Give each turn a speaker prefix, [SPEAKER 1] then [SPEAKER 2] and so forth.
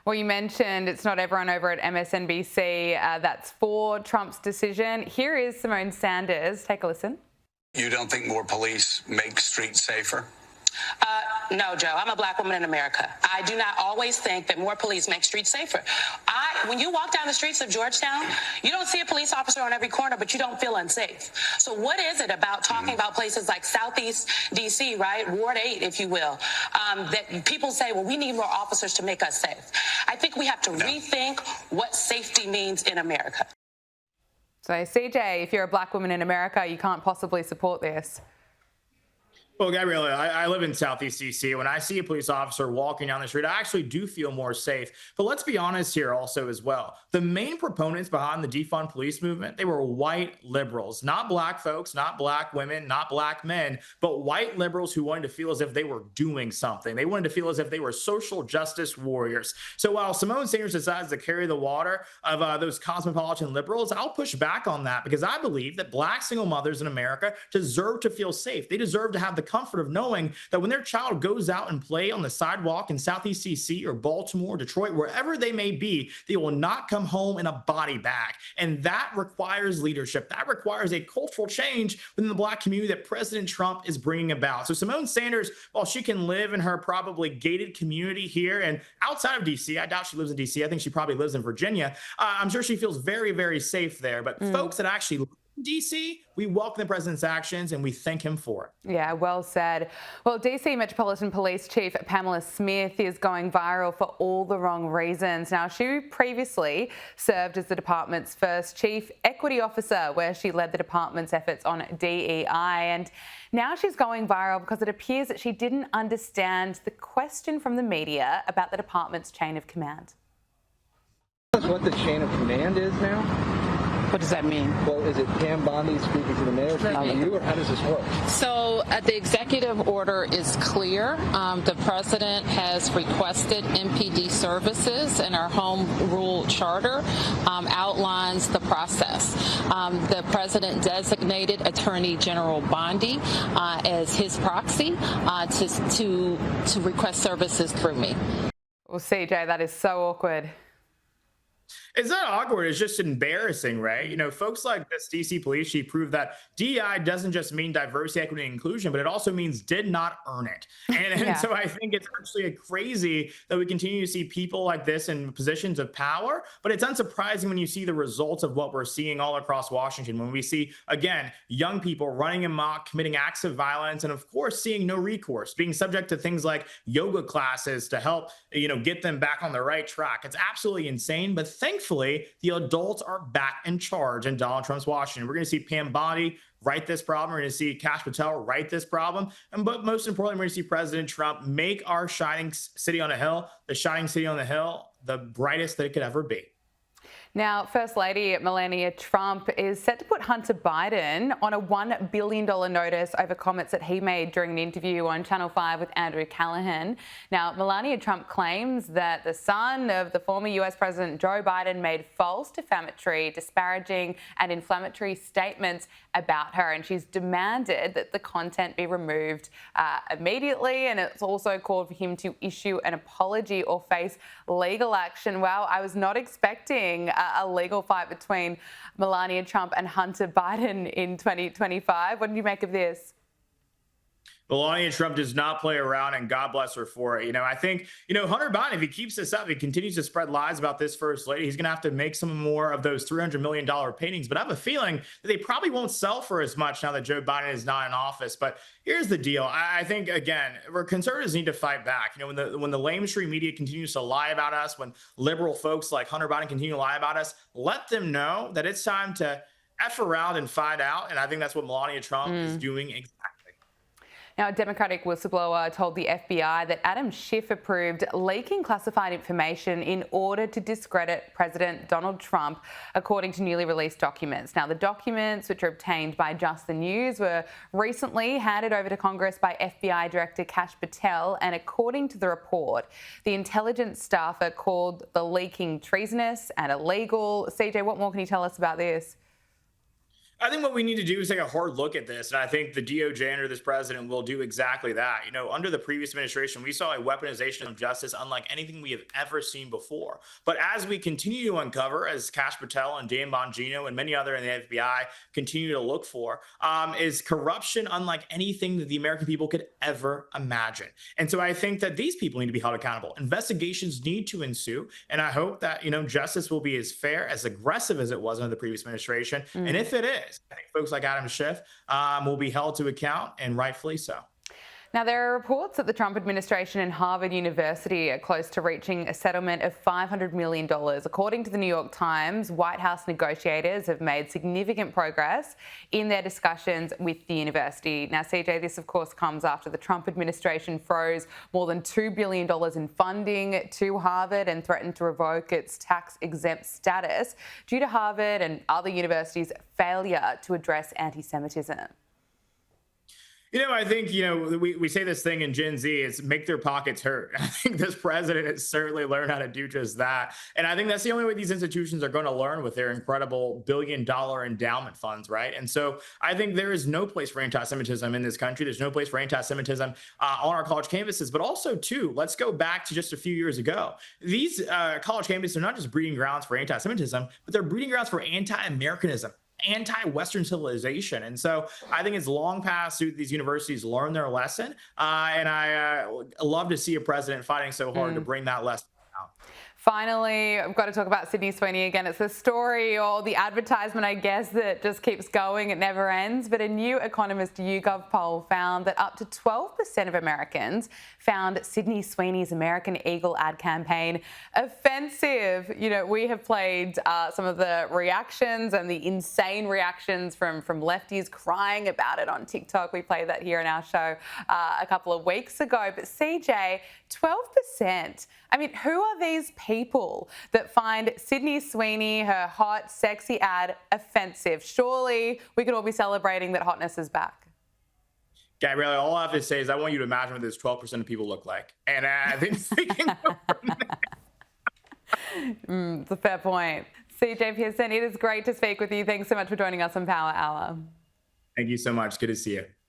[SPEAKER 1] Well, you mentioned it's not everyone over at MSNBC that's for Trump's decision. Here is Symone Sanders. Take a listen.
[SPEAKER 2] You don't think more police make streets safer?
[SPEAKER 3] No, Joe. I'm a black woman in America. I do not always think that more police make streets safer. When you walk down the streets of Georgetown, you don't see a police officer on every corner, but you don't feel unsafe. So what is it about talking about places like Southeast D.C., right? Ward 8, if you will, that people say, well, we need more officers to make us safe. I think we have to rethink what safety means in America.
[SPEAKER 1] So, CJ, if you're a black woman in America, you can't possibly support this.
[SPEAKER 4] Well, Gabriella, I live in Southeast DC. When I see a police officer walking down the street, I actually do feel more safe. But let's be honest here also as well. The main proponents behind the defund police movement, they were white liberals, not black folks, not black women, not black men, but white liberals who wanted to feel as if they were doing something. They wanted to feel as if they were social justice warriors. So while Symone Sanders decides to carry the water of those cosmopolitan liberals, I'll push back on that because I believe that black single mothers in America deserve to feel safe. They deserve to have the comfort of knowing that when their child goes out and play on the sidewalk in Southeast DC or Baltimore, Detroit, wherever they may be, they will not come home in a body bag. And that requires leadership. That requires a cultural change within the black community that President Trump is bringing about. So Symone Sanders, while she can live in her probably gated community here and outside of DC, I doubt she lives in DC. I think she probably lives in Virginia. I'm sure she feels very, very safe there. But folks that actually live in DC, we welcome the president's actions and we thank him for it.
[SPEAKER 1] Yeah, well said. Well, DC Metropolitan Police Chief Pamela Smith is going viral for all the wrong reasons. Now, she previously served as the department's first chief equity officer, where she led the department's efforts on DEI. And now she's going viral because it appears that she didn't understand the question from the media about the department's chain of command.
[SPEAKER 5] What the chain of command is now?
[SPEAKER 6] What does that mean?
[SPEAKER 5] Well, is it Pam Bondi speaking to the mayor, speaking to you, or how does this work?
[SPEAKER 6] So the executive order is clear. The president has requested MPD services, and our home rule charter outlines the process. The president designated Attorney General Bondi as his proxy to request services through me.
[SPEAKER 1] Well, CJ, that is so awkward.
[SPEAKER 4] It's not awkward. It's just embarrassing, right? You know, folks like this DC police chief proved that DEI doesn't just mean diversity, equity, and inclusion, but it also means did not earn it. And so I think it's actually crazy that we continue to see people like this in positions of power, but it's unsurprising when you see the results of what we're seeing all across Washington, when we see, again, young people running amok, committing acts of violence, and of course, seeing no recourse, being subject to things like yoga classes to help, get them back on the right track. It's absolutely insane, but thankfully, the adults are back in charge in Donald Trump's Washington. We're going to see Pam Bondi right this problem. We're going to see Kash Patel right this problem. But most importantly, we're going to see President Trump make our shining city on a hill, the shining city on the hill, the brightest that it could ever be.
[SPEAKER 1] Now, First Lady Melania Trump is set to put Hunter Biden on a $1 billion notice over comments that he made during an interview on Channel 5 with Andrew Callahan. Now, Melania Trump claims that the son of the former US President Joe Biden made false, defamatory, disparaging and inflammatory statements about her, and she's demanded that the content be removed immediately, and it's also called for him to issue an apology or face legal action. Wow, I was not expecting a legal fight between Melania Trump and Hunter Biden in 2025. What did you make of this?
[SPEAKER 4] Melania Trump does not play around, and God bless her for it. I think, Hunter Biden, if he keeps this up, he continues to spread lies about this first lady, he's going to have to make some more of those $300 million paintings. But I have a feeling that they probably won't sell for as much now that Joe Biden is not in office. But here's the deal. I think, again, conservatives need to fight back. When the lamestream media continues to lie about us, when liberal folks like Hunter Biden continue to lie about us, let them know that it's time to F around and find out. And I think that's what Melania Trump is doing exactly.
[SPEAKER 1] Now, a Democratic whistleblower told the FBI that Adam Schiff approved leaking classified information in order to discredit President Donald Trump, according to newly released documents. Now, the documents, which are obtained by Just the News, were recently handed over to Congress by FBI Director Kash Patel, and according to the report, the intelligence staffer called the leaking treasonous and illegal. CJ, what more can you tell us about this?
[SPEAKER 4] I think what we need to do is take a hard look at this. And I think the DOJ under this president will do exactly that. Under the previous administration, we saw a weaponization of justice unlike anything we have ever seen before. But as we continue to uncover, as Kash Patel and Dan Bongino and many other in the FBI continue to look for, is corruption unlike anything that the American people could ever imagine. And so I think that these people need to be held accountable. Investigations need to ensue. And I hope that, justice will be as fair, as aggressive as it was under the previous administration. And if it is, I think folks like Adam Schiff will be held to account, and rightfully so.
[SPEAKER 1] Now, there are reports that the Trump administration and Harvard University are close to reaching a settlement of $500 million. According to the New York Times, White House negotiators have made significant progress in their discussions with the university. Now, CJ, this, of course, comes after the Trump administration froze more than $2 billion in funding to Harvard and threatened to revoke its tax-exempt status due to Harvard and other universities' failure to address anti-Semitism.
[SPEAKER 4] I think, we say this thing in Gen Z, is make their pockets hurt. I think this president has certainly learned how to do just that. And I think that's the only way these institutions are going to learn, with their incredible billion-dollar endowment funds, right? And so I think there is no place for anti-Semitism in this country. There's no place for anti-Semitism on our college campuses. But also, too, let's go back to just a few years ago. These college campuses are not just breeding grounds for anti-Semitism, but they're breeding grounds for anti-Americanism, anti-Western civilization. And so I think it's long past these universities learn their lesson. And I love to see a president fighting so hard to bring that lesson out.
[SPEAKER 1] Finally, I've got to talk about Sydney Sweeney again. It's the story, or the advertisement, I guess, that just keeps going. It never ends. But a new Economist YouGov poll found that up to 12% of Americans found Sydney Sweeney's American Eagle ad campaign offensive. We have played some of the reactions and the insane reactions from lefties crying about it on TikTok. We played that here in our show a couple of weeks ago. But CJ, 12%. I mean, who are these people that find Sydney Sweeney, her hot, sexy ad, offensive? Surely we could all be celebrating that hotness is back.
[SPEAKER 4] Gabriella, all I have to say is I want you to imagine what this 12% of people look like. And I think we can go from there.
[SPEAKER 1] It's a fair point. CJ Pearson, it is great to speak with you. Thanks so much for joining us on Power Hour.
[SPEAKER 4] Thank you so much. Good to see you.